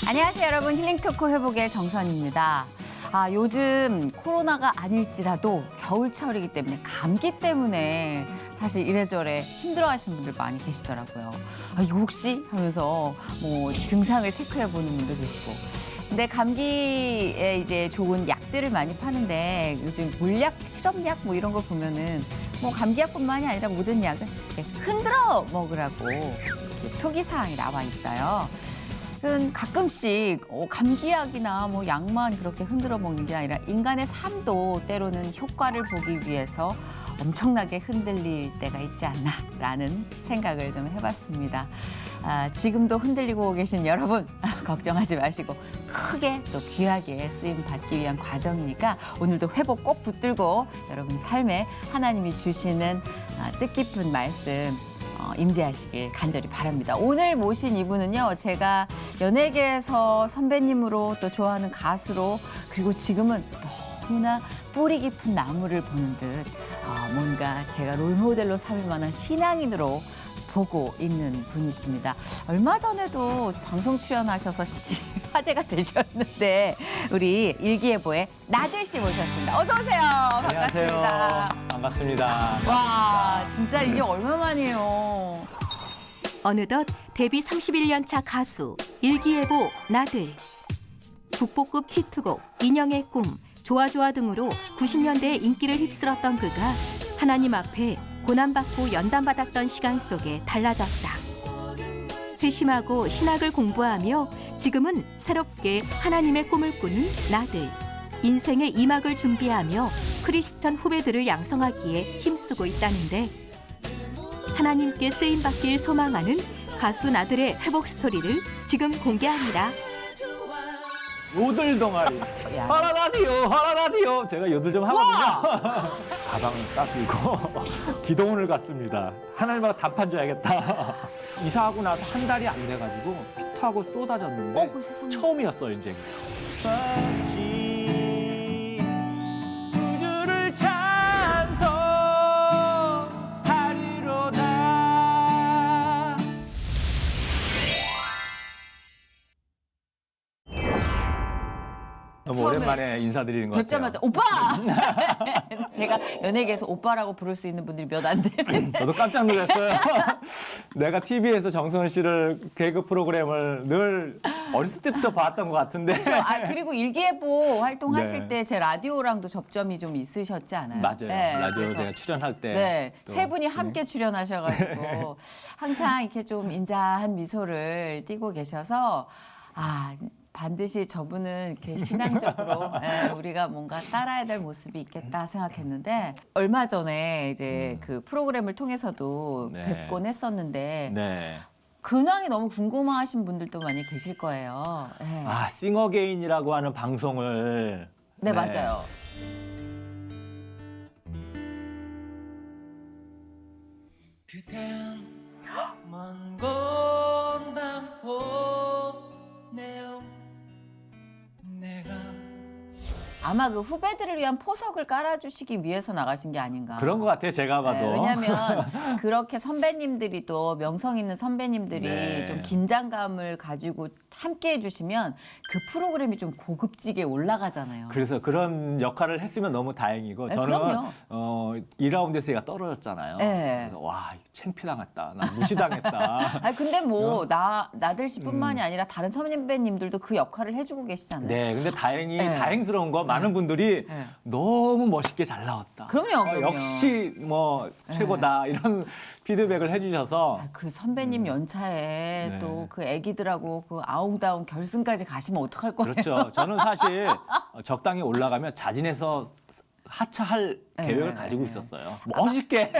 안녕하세요, 여러분. 힐링토크 회복의 정선입니다. 요즘 코로나가 아닐지라도 겨울철이기 때문에 감기 때문에 사실 이래저래 힘들어하시는 분들 많이 계시더라고요. 이거 혹시 하면서 뭐 증상을 체크해 보는 분도 계시고. 근데 감기에 이제 좋은 약들을 많이 파는데 요즘 물약, 실험약 뭐 이런 걸 보면은 뭐 감기약뿐만이 아니라 모든 약을 이렇게 흔들어 먹으라고 이렇게 표기사항이 나와 있어요. 가끔씩 감기약이나 뭐 약만 그렇게 흔들어 먹는 게 아니라 인간의 삶도 때로는 효과를 보기 위해서 엄청나게 흔들릴 때가 있지 않나라는 생각을 좀 해봤습니다. 지금도 흔들리고 계신 여러분 걱정하지 마시고 크게 또 귀하게 쓰임 받기 위한 과정이니까 오늘도 회복 꼭 붙들고 여러분 삶에 하나님이 주시는 뜻깊은 말씀 임재하시길 간절히 바랍니다. 오늘 모신 이분은요, 제가 연예계에서 선배님으로 또 좋아하는 가수로 그리고 지금은 너무나 뿌리 깊은 나무를 보는 듯 뭔가 제가 롤모델로 삼을 만한 신앙인으로 보고 있는 분이십니다. 얼마 전에도 방송 출연하셔서 화제가 되셨는데 우리 일기예보의 나들 씨 모셨습니다. 어서 오세요. 안녕하세요. 반갑습니다. 반갑습니다. 와, 진짜 이게 얼마만이에요. 어느덧 데뷔 31년 차 가수 일기예보 나들. 국보급 히트곡 인형의 꿈, 좋아좋아 등으로 90년대에 인기를 휩쓸었던 그가 하나님 앞에 고난받고 연단받았던 시간 속에 달라졌다. 회심하고 신학을 공부하며 지금은 새롭게 하나님의 꿈을 꾸는 나들. 인생의 이막을 준비하며 크리스천 후배들을 양성하기에 힘쓰고 있다는데 하나님께 쓰임받길 소망하는 가수 나들의 회복 스토리를 지금 공개합니다. 요들 동아리. 야. 하라라디오, 하라라디오. 제가 요들 좀 하거든요. 가방을 싸들고 기도원을 갔습니다. 하나님과 답한 줘야겠다. 이사하고 나서 한 달이 안 돼가지고 피투하고 쏟아졌는데 처음이었어요, 이제. 주를 찬송하리로다. 너무 오랜만에 인사드리는 것 같아요. 뵙자마자 오빠! 제가 연예계에서 오빠라고 부를 수 있는 분들이 몇 안 되는데. 저도 깜짝 놀랐어요. 내가 TV에서 정선우 씨를 개그 프로그램을 늘 어렸을 때부터 봤던 것 같은데. 그리고 일기예보 활동하실 네. 때 제 라디오랑도 접점이 좀 있으셨지 않아요? 맞아요. 네, 라디오 그래서 제가 출연할 때. 네, 또, 세 분이 함께 출연하셔가지고 항상 이렇게 좀 인자한 미소를 띠고 계셔서 반드시 저분은 이렇게 신앙적으로 우리가 뭔가 따라야 될 모습이 있겠다 생각했는데 얼마 전에 이제 그 프로그램을 통해서도 네. 뵙곤 했었는데 네. 근황이 너무 궁금하신 분들도 많이 계실 거예요. 네, 싱어게인이라고 하는 방송을. 네, 맞아요. 그댄 먼 곳만 보네요. 내가 아마 그 후배들을 위한 포석을 깔아주시기 위해서 나가신 게 아닌가. 그런 것 같아요, 제가 봐도. 네, 왜냐하면 그렇게 선배님들이 또 명성 있는 선배님들이 네. 좀 긴장감을 가지고 함께 해주시면 그 프로그램이 좀 고급지게 올라가잖아요. 그래서 그런 역할을 했으면 너무 다행이고 네, 저는 그럼요. 2라운드에서 제가 떨어졌잖아요. 네. 그래서 와, 창피당했다. 나 무시당했다. 근데 뭐 나들 씨뿐만이 아니라 다른 선배님들도 그 역할을 해주고 계시잖아요. 네, 근데 다행히 네. 다행스러운 건 많은 분들이 네. 너무 멋있게 잘 나왔다. 그럼요. 역시 뭐 최고다 이런 피드백을 해주셔서 그 선배님 연차에 네. 또 그 애기들하고 그 아웅다웅 결승까지 가시면 어떡할 거예요? 그렇죠. 저는 사실 적당히 올라가면 자진해서 하차할 네. 계획을 가지고 있었어요. 멋있게.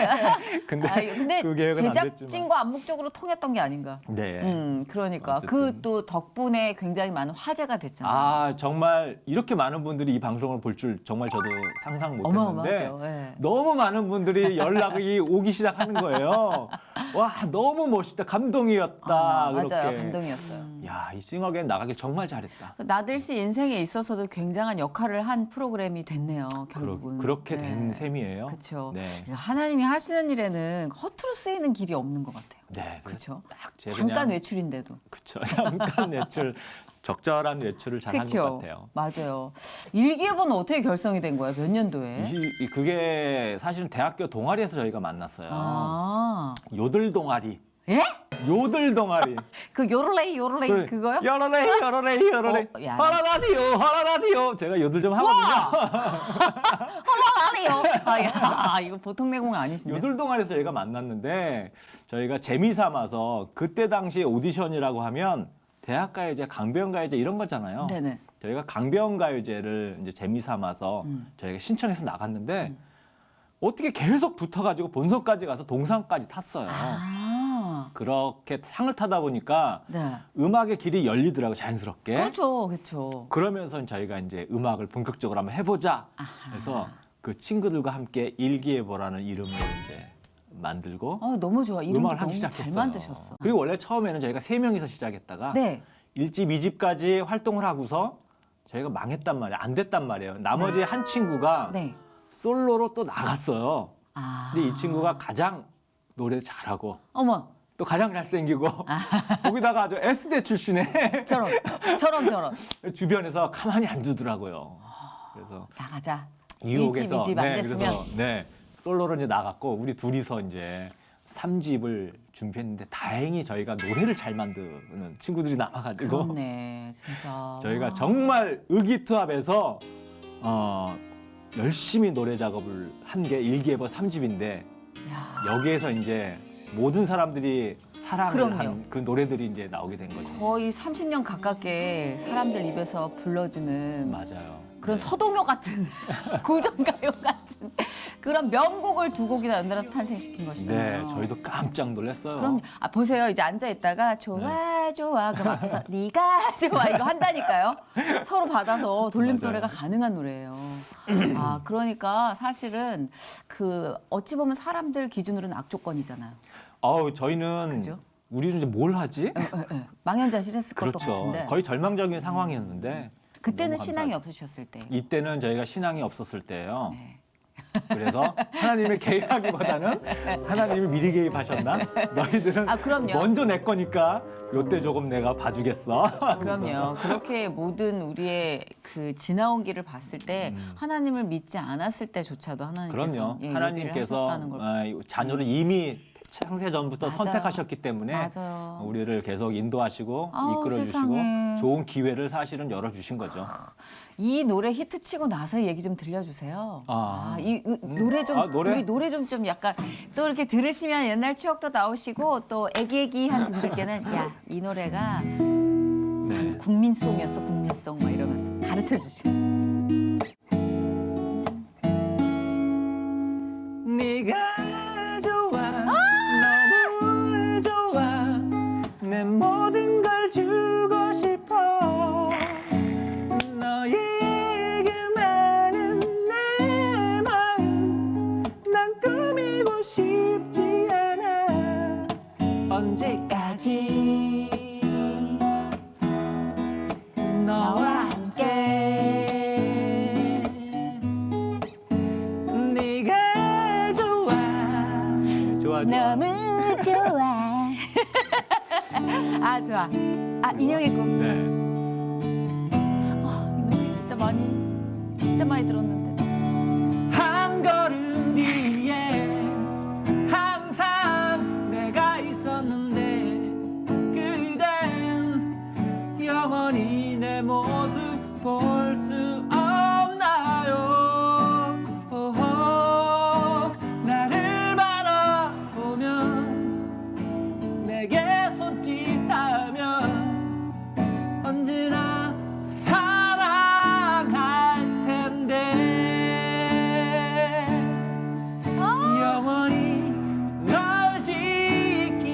근데, 근데 그 계획은 안 됐지만. 제작진과 암묵적으로 통했던 게 아닌가. 네. 그러니까 어쨌든. 그 또 덕분에 굉장히 많은 화제가 됐잖아요. 정말 이렇게 많은 분들이 이 방송을 볼 줄 정말 저도 상상 못 했는데 어마어마하죠. 네. 너무 많은 분들이 연락이 오기 시작하는 거예요. 와, 너무 멋있다. 감동이었다. 그렇게. 맞아요. 감동이었어요. 야, 이 싱어게인 나가길 정말 잘했다. 나들 씨 인생에 있어서도 굉장한 역할을 한 프로그램이 됐네요. 결국은. 그렇게 네. 된 셈이에요. 그렇죠. 네. 하나님이 하시는 일에는 허투루 쓰이는 길이 없는 것 같아요. 네. 그렇죠. 딱 제 잠깐 그냥 외출인데도. 그쵸. 잠깐 외출 적절한 외출을 잘 한 것 그렇죠. 같아요. 맞아요. 일기예보는 어떻게 결성이 된 거예요? 몇 년도에? 그게 사실은 대학교 동아리에서 저희가 만났어요. 아, 요들 동아리. 예? 요들 동아리. 그 요럴레이 요럴레이 그거요? 여러레이 야, 하라라디오 제가 요들 좀 하거든요. 아니요. 아, 야, 이거 보통 내공 아니신데. 요들 동아리에서 저희가 만났는데 저희가 재미삼아서 그때 당시 오디션이라고 하면 대학가요제, 강변가요제 이런 거잖아요. 네네. 저희가 강변가요제를 이제 재미삼아서 저희가 신청해서 나갔는데 어떻게 계속 붙어가지고 본선까지 가서 동상까지 탔어요. 아, 그렇게 상을 타다 보니까 네. 음악의 길이 열리더라고 자연스럽게. 그렇죠, 그렇죠. 그러면서 저희가 이제 음악을 본격적으로 한번 해보자. 그래서 그 친구들과 함께 일기예보라는 이름으로 이제 만들고 아, 너무 좋아. 이름도 음악을 하기 너무 시작했어요. 잘 만드셨어. 그리고 원래 처음에는 저희가 3명이서 시작했다가 네. 1집, 2집까지 활동을 하고서 저희가 망했단 말이에요. 안 됐단 말이에요. 나머지 한 친구가 네. 솔로로 또 나갔어요. 아. 근데 이 친구가 가장 노래 잘하고 어머, 또 가장 잘생기고 거기다가 아주 S대 출신의 저런. 주변에서 가만히 안 두더라고요. 그래서 나가자. 유혹에서 1집, 2집 안 됐으면. 그래서 솔로로 이제 나갔고 우리 둘이서 이제 3집을 준비했는데 다행히 저희가 노래를 잘 만드는 친구들이 남아가지고 그렇네, 진짜. 저희가 정말 의기투합해서 열심히 노래 작업을 한 게 일기예보 3집인데 야, 여기에서 이제 모든 사람들이 사랑을 그럼요. 한 그 노래들이 이제 나오게 된 거죠. 거의 30년 가깝게 사람들 입에서 불러주는 맞아요. 그런 네. 서동요 같은 고전가요 같은 그런 명곡을 두 곡이나 연달아서 탄생시킨 네, 것이잖아요. 저희도 깜짝 놀랐어요. 그럼 보세요. 이제 앉아 있다가 좋아 좋아 그럼 앞에서 네가 좋아 이거 한다니까요. 서로 받아서 돌림 맞아요. 노래가 가능한 노래예요. 아 그러니까 사실은 그 어찌 보면 사람들 기준으로는 악조건이잖아요. 저희는 그죠? 우리는 이제 뭘 하지? 망연자실했을 것도 그렇죠. 같은데 거의 절망적인 상황이었는데 그때는 너무 신앙이 감사하죠. 없으셨을 때. 이때는 저희가 신앙이 없었을 때예요. 네. 그래서 하나님의 개입하기보다는 하나님이 미리 개입하셨나? 너희들은 그럼요. 먼저 내 거니까 요때 조금 내가 봐주겠어. 그럼요. 그렇게 모든 우리의 그 지나온 길을 봤을 때 하나님을 믿지 않았을 때조차도 하나님께서 그럼요. 얘기를 하나님께서 하셨다는 걸. 자녀를 이미 창세 전부터 맞아요. 선택하셨기 때문에 맞아요. 우리를 계속 인도하시고 아우, 이끌어주시고 세상에. 좋은 기회를 사실은 열어주신 거죠. 이 노래 히트 치고 나서 얘기 좀 들려주세요. 이 노래 좀 노래? 우리 노래 좀 약간 또 이렇게 들으시면 옛날 추억도 나오시고 또 애기애기한 분들께는 야 이 노래가 네. 국민송이었어 국민송 막 이러면서 가르쳐 주시고. 네가 좋아 너무 좋아 내 모든 걸 주고 싶어 너에게 많은 내 마음 난 꾸미고 싶지 않아 언제까지 너와 함께 네가 좋아 좋아 너무 좋아. 아 좋아. 인형의 꿈. 네. 이 노래 진짜 많이 들었는데. 한 걸음 뒤에 항상 내가 있었는데 그댄 영원히 내 모습 볼 수 없나요 오호, 나를 바라보면 내게 손짓하면 언제나 사랑할 텐데 영원히 널 지킬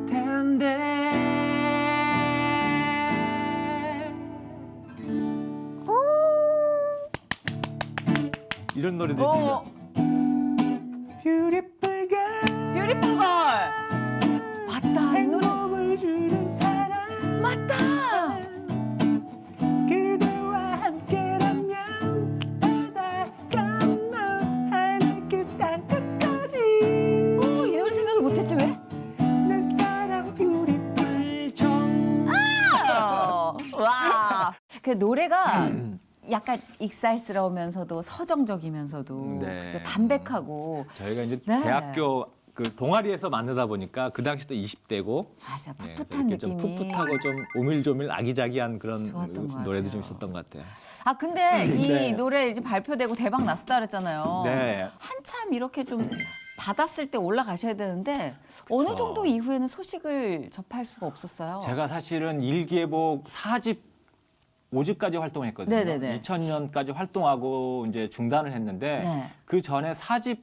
텐데 이런 노래도 있습니다. Beautiful girl 뷰티풀 걸. 맞다. 이 노래 행복을 주는 사람 맞다. 그대와 함께라면 바다 건너 하늘 끝한 끝까지 이 노래 생각을 못했지 왜? 내 사랑 뷰티풀 정말 그 노래가 약간 익살스러우면서도 서정적이면서도 네. 그죠? 담백하고 저희가 이제 네. 대학교 그 동아리에서 만나다 보니까 그 당시도 20대고 맞아 네, 풋풋한 이렇게 좀 느낌이. 풋풋하고 좀 오밀조밀 아기자기한 그런 좋았던 것 노래도 같아요. 좀 있었던 것 같아요. 아 근데 이 네. 노래 이제 발표되고 대박 났었다 그랬잖아요. 네. 한참 이렇게 좀 받았을 때 올라가셔야 되는데 어느 정도 이후에는 소식을 접할 수가 없었어요. 제가 사실은 일기예보 4집 5집까지 활동했거든요. 네네네. 2000년까지 활동하고 이제 중단을 했는데 네. 그 전에 4집하고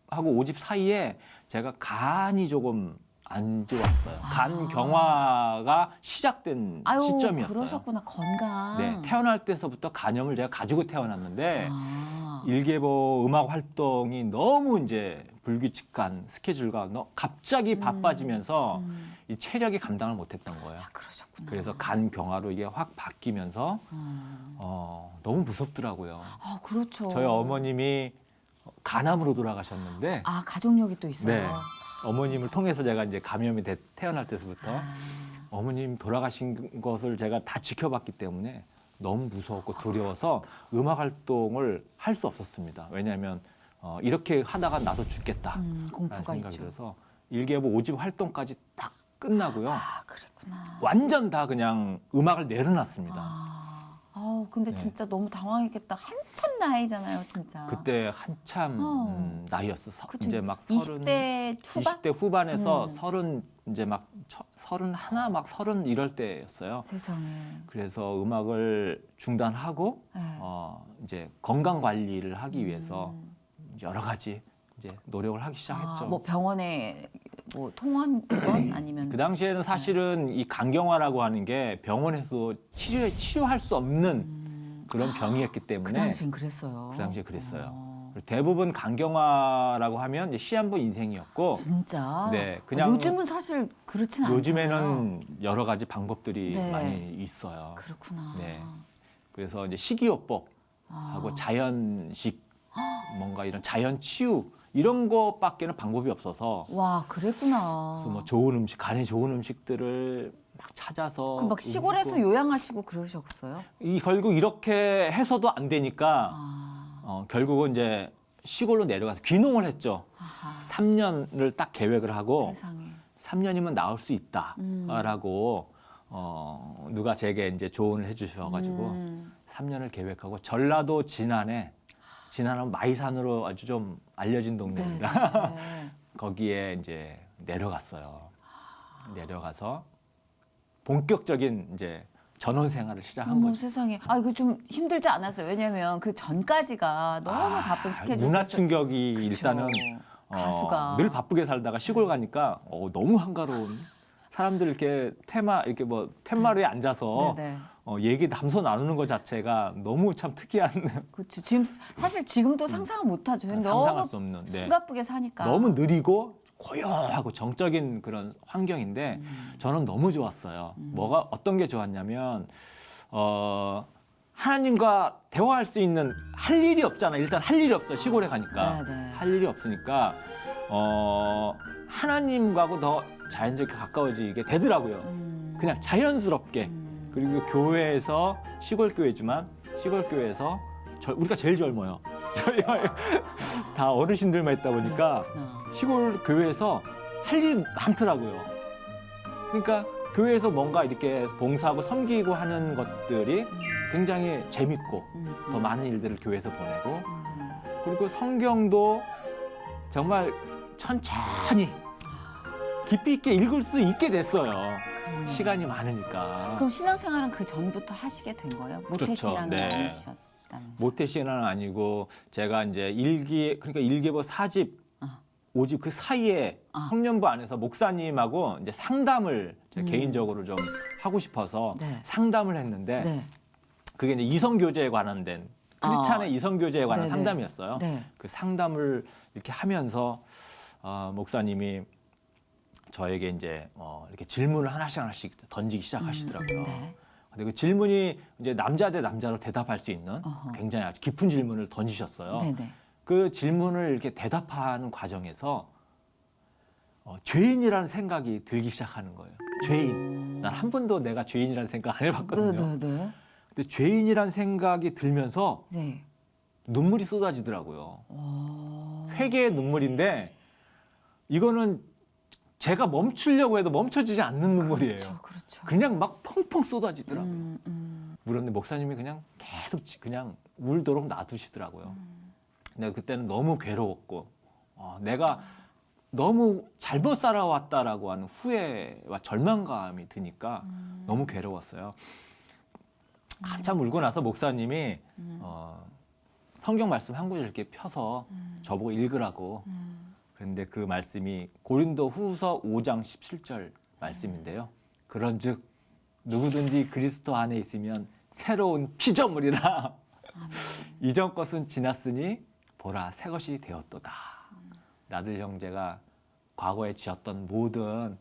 5집 사이에 제가 간이 조금 안 좋았어요. 간 경화가 시작된 아유 시점이었어요. 그러셨구나 건강. 네, 태어날 때서부터 간염을 제가 가지고 태어났는데 아. 일기예보 음악 활동이 너무 이제 불규칙한 스케줄과 갑자기 바빠지면서 이 체력이 감당을 못했던 거예요. 아, 그러셨구나. 그래서 간 경화로 이게 확 바뀌면서 너무 무섭더라고요. 아 그렇죠. 저희 어머님이 간암으로 돌아가셨는데 아 가족력이 또 있어요. 네. 어머님을 통해서 제가 이제 감염이 태어날 때부터 아. 어머님 돌아가신 것을 제가 다 지켜봤기 때문에 너무 무서웠고 두려워서 음악 활동을 할 수 없었습니다. 왜냐하면 이렇게 하다가 나도 죽겠다라는 공포가 생각이 있죠. 들어서 일기예보 5집 활동까지 딱 끝나고요. 아 그랬구나. 완전 다 그냥 음악을 내려놨습니다. 근데 네. 진짜 너무 당황했겠다. 한참 나이잖아요, 진짜. 그때 한참 나이였어. 그쵸. 이제 막 20대 후반? 20대 후반에서 서른 이제 막 31, 막 30 이럴 때였어요. 세상에. 그래서 음악을 중단하고 네. 이제 건강 관리를 하기 위해서 여러 가지 이제 노력을 하기 시작했죠. 뭐 병원에 뭐 통원 건 아니면 그 당시에는 사실은 이 간경화라고 하는 게 병원에서 치료할 수 없는 그런 병이었기 때문에 그 당시엔 그랬어요. 그 당시에 그랬어요. 대부분 간경화라고 하면 이제 시한부 인생이었고 진짜. 네, 그냥 요즘은 사실 그렇진 않아요. 요즘에는 여러 가지 방법들이 네. 많이 있어요. 그렇구나. 네. 그래서 이제 식이요법하고 아. 자연식 뭔가 이런 자연 치유 이런 것밖에는 방법이 없어서 와, 그랬구나. 그래서 뭐 좋은 음식, 간에 좋은 음식들을 막 찾아서 그럼 막 시골에서 먹고. 요양하시고 그러셨어요? 결국 이렇게 해서도 안 되니까 아. 결국은 이제 시골로 내려가서 귀농을 했죠. 아하. 3년을 딱 계획을 하고 세상에. 3년이면 나올 수 있다라고 누가 제게 이제 조언을 해주셔가지고 3년을 계획하고 전라도 진안에 진안은 마이산으로 아주 좀 알려진 동네입니다. 네. 거기에 이제 내려갔어요. 내려가서 본격적인 이제 전원 생활을 시작한 어머 거죠. 세상에. 아 이거 좀 힘들지 않았어요? 왜냐면 그 전까지가 너무 바쁜 스케줄. 문화 충격이 그쵸. 일단은 가수가. 늘 바쁘게 살다가 시골 가니까 너무 한가로운 사람들 이렇게 이렇게 뭐 텐마루에 앉아서 네네. 얘기 담소 나누는 것 자체가 너무 참 특이한 그렇죠. 지금 사실 지금도 상상을 못하죠. 상상할 너무 수 없는 네. 숨가쁘게 사니까. 너무 느리고 고요하고 정적인 그런 환경인데 저는 너무 좋았어요. 뭐가 어떤 게 좋았냐면 하나님과 대화할 수 있는 할 일이 없잖아. 일단 할 일이 없어. 시골에 가니까 네, 네. 할 일이 없으니까 하나님과도 더 자연스럽게 가까워지게 되더라고요. 그냥 자연스럽게. 그리고 교회에서 시골 교회지만 시골 교회에서 우리가 제일 젊어요. 저희 다 어르신들만 있다 보니까 그렇구나. 시골 교회에서 할 일이 많더라고요. 그러니까 교회에서 뭔가 이렇게 봉사하고 섬기고 하는 것들이 굉장히 재밌고 더 많은 일들을 교회에서 보내고 그리고 성경도 정말 천천히 깊이 있게 읽을 수 있게 됐어요. 시간이 많으니까. 그럼 신앙생활은 그 전부터 하시게 된 거예요? 그렇죠. 모태신앙을 네. 아니셨다면서? 모태신앙은 아니고 제가 이제 그러니까 일기예보 4집, 5집 그 사이에 청년부 안에서 목사님하고 이제 상담을 제가 개인적으로 좀 하고 싶어서 네. 상담을 했는데 네. 그게 이제 이성교제에 관한된 크리스찬의 이성교제에 관한 네네. 상담이었어요. 네. 그 상담을 이렇게 하면서 목사님이 저에게 이제 이렇게 질문을 하나씩 던지기 시작하시더라고요. 네. 근데 그 질문이 이제 남자 대 남자로 대답할 수 있는 어허. 굉장히 아주 깊은 질문을 던지셨어요. 네네. 그 질문을 이렇게 대답하는 과정에서 죄인이라는 생각이 들기 시작하는 거예요. 죄인. 난 한 번도 내가 죄인이라는 생각 안 해봤거든요. 네네네. 근데 죄인이란 생각이 들면서 네. 눈물이 쏟아지더라고요. 어. 회개의 눈물인데 이거는 제가 멈추려고 해도 멈춰지지 않는 눈물이에요. 그렇죠, 그렇죠. 그냥 막 펑펑 쏟아지더라고요. 음. 울었는데 목사님이 그냥 계속 그냥 울도록 놔두시더라고요. 근데 그때는 너무 괴로웠고 내가 너무 잘못 살아왔다라고 하는 후회와 절망감이 드니까 너무 괴로웠어요. 한참 울고 나서 목사님이 성경 말씀 한 구절 이렇게 펴서 저보고 읽으라고 그런데 그 말씀이 고린도 후서 5장 17절 말씀인데요. 그런즉 누구든지 그리스도 안에 있으면 새로운 피조물이라 이전 것은 지났으니 보라 새 것이 되었도다. 나들 형제가 과거에 지었던 모든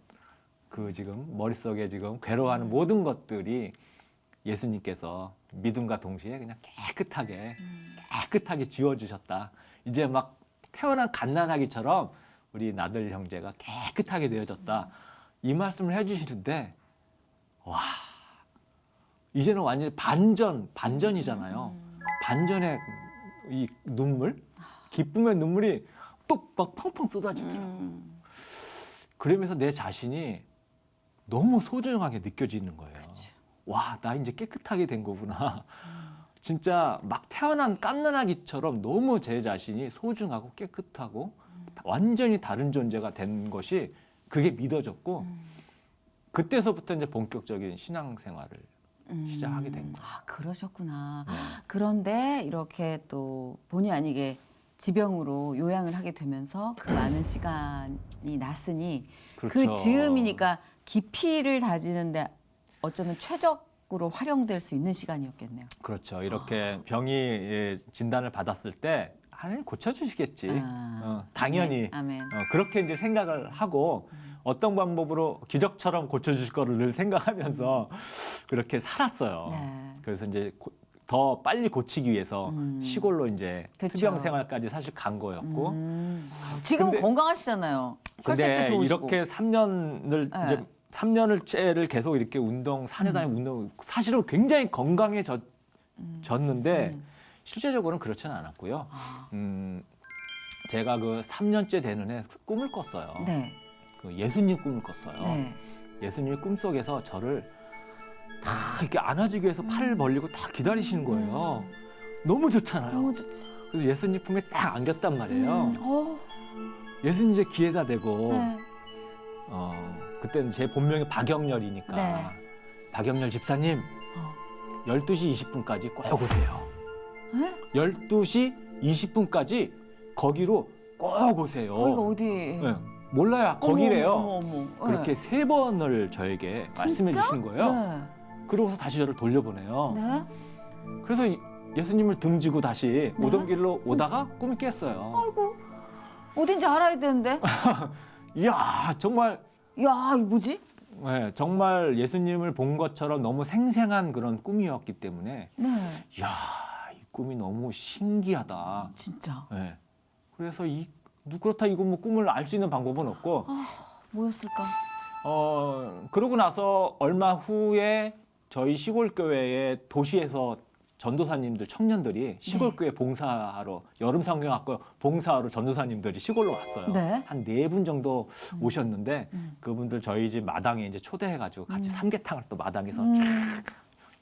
그 지금 머릿속에 지금 괴로워하는 모든 것들이 예수님께서 믿음과 동시에 그냥 깨끗하게 지워주셨다. 이제 막 태어난 갓난아기처럼 우리 나들 형제가 깨끗하게 되어졌다. 이 말씀을 해주시는데 와 이제는 완전히 반전이잖아요. 반전의 이 눈물, 기쁨의 눈물이 또 막 펑펑 쏟아지더라고요. 그러면서 내 자신이 너무 소중하게 느껴지는 거예요. 와, 나 이제 깨끗하게 된 거구나. 진짜 막 태어난 갓난아기처럼 너무 제 자신이 소중하고 깨끗하고 완전히 다른 존재가 된 것이 그게 믿어졌고 그때서부터 이제 본격적인 신앙생활을 시작하게 된 거예요. 아, 그러셨구나. 네. 그런데 이렇게 또 본의 아니게 지병으로 요양을 하게 되면서 그 많은 시간이 났으니 그 그렇죠. 즈음이니까 깊이를 다지는데 어쩌면 최적으로 활용될 수 있는 시간이었겠네요. 그렇죠. 이렇게 병이 진단을 받았을 때 하나님 고쳐주시겠지. 당연히 아멘. 그렇게 이제 생각을 하고 어떤 방법으로 기적처럼 고쳐주실 거를 늘 생각하면서 그렇게 살았어요. 네. 그래서 이제 더 빨리 고치기 위해서 시골로 이제 그렇죠. 투병 생활까지 사실 간 거였고. 지금 근데- 건강하시잖아요. 혈색도 근데 좋으시고. 이렇게 3년을 네. 이제 3년을째를 계속 이렇게 산에 다니고 운동 사실은 굉장히 건강해졌는데 실제적으로는 그렇지는 않았고요. 제가 그 3년째 되는 해 꿈을 꿨어요. 네. 그 예수님 꿈을 꿨어요. 네. 예수님이 꿈속에서 저를 다 이렇게 안아주기 위해서 팔을 벌리고 다 기다리시는 거예요. 너무 좋잖아요. 너무 좋지. 그래서 예수님 품에 딱 안겼단 말이에요. 어, 예수님 이제 귀에다 대고 네. 그때는 제 본명이 박영렬이니까 네. 박영렬 집사님 어. 12시 20분까지 꼭 오세요. 네? 12시 20분까지 거기로 꼭 오세요. 거기가 어디? 네, 몰라요. 거기래요. 어머. 그렇게 네. 3번을 저에게 말씀해 진짜? 주시는 거예요. 네. 그러고서 다시 저를 돌려보내요. 네. 그래서 예수님을 등지고 다시 네? 오던 길로 오다가 꿈이 깼어요. 아이고. 어딘지 알아야 되는데. 이야 정말 야, 이거 뭐지? 네, 정말 예수님을 본 것처럼 너무 생생한 그런 꿈이었기 때문에 네. 이야 이 꿈이 너무 신기하다. 진짜. 네. 그래서 그렇다 이거 뭐 꿈을 알 수 있는 방법은 없고 뭐였을까? 그러고 나서 얼마 후에 저희 시골 교회에 도시에서 전도사님들 청년들이 시골 교회 봉사하러 여름 성경학교 봉사하러 전도사님들이 시골로 왔어요. 네. 한 4분 정도 오셨는데 그분들 저희 집 마당에 이제 초대해가지고 같이 삼계탕을 또 마당에서 쫙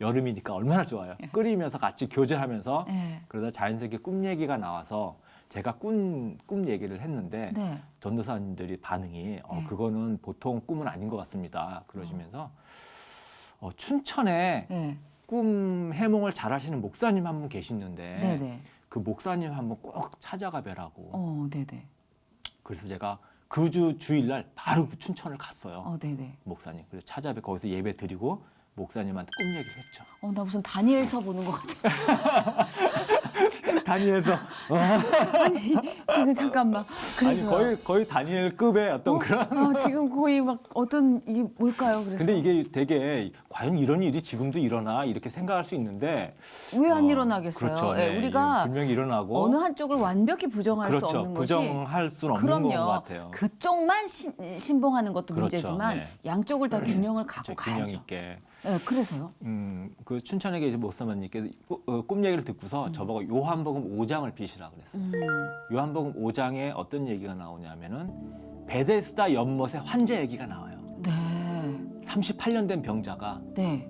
여름이니까 얼마나 좋아요. 끓이면서 같이 교제하면서 네. 그러다 자연스럽게 꿈 얘기가 나와서 제가 꿈 얘기를 했는데 네. 전도사님들이 반응이 그거는 보통 꿈은 아닌 것 같습니다. 그러시면서 춘천에 네. 꿈 해몽을 잘하시는 목사님 한 분 계시는데 네네. 그 목사님 한번 꼭 찾아가 뵈라고. 네네. 그래서 제가 그 주일날 바로 그 춘천을 갔어요. 네네. 목사님. 그래서 찾아뵈 거기서 예배 드리고 목사님한테 꿈 얘기를 했죠. 나 무슨 다니엘서 보는 것 같아. 다니엘서 아니 지금 잠깐만. 아니 그래서 거의 다니엘급의 어떤 그런. 지금 거의 막 어떤 이게 뭘까요? 그래서 근데 이게 되게 과연 이런 일이 지금도 일어나 이렇게 생각할 수 있는데 왜 안 일어나겠어요? 그렇죠. 예, 네, 우리가 분명히 일어나고 어느 한쪽을 완벽히 부정할 수 그렇죠. 없는 부정할 수는 없는 그럼요. 것 같아요. 그쪽만 신봉하는 것도 그렇죠. 문제지만 네. 양쪽을 다 균형을 갖고 그렇죠. 균형 가야죠. 있게. 네, 그래서요. 그 춘천에 계신 목사님께서 꿈 얘기를 듣고서 저보고 요한복음 5장을 비시라 그랬어요. 요한복음 5장에 어떤 얘기가 나오냐면은 베데스다 연못의 환자 얘기가 나와요. 네, 38년 된 병자가 네.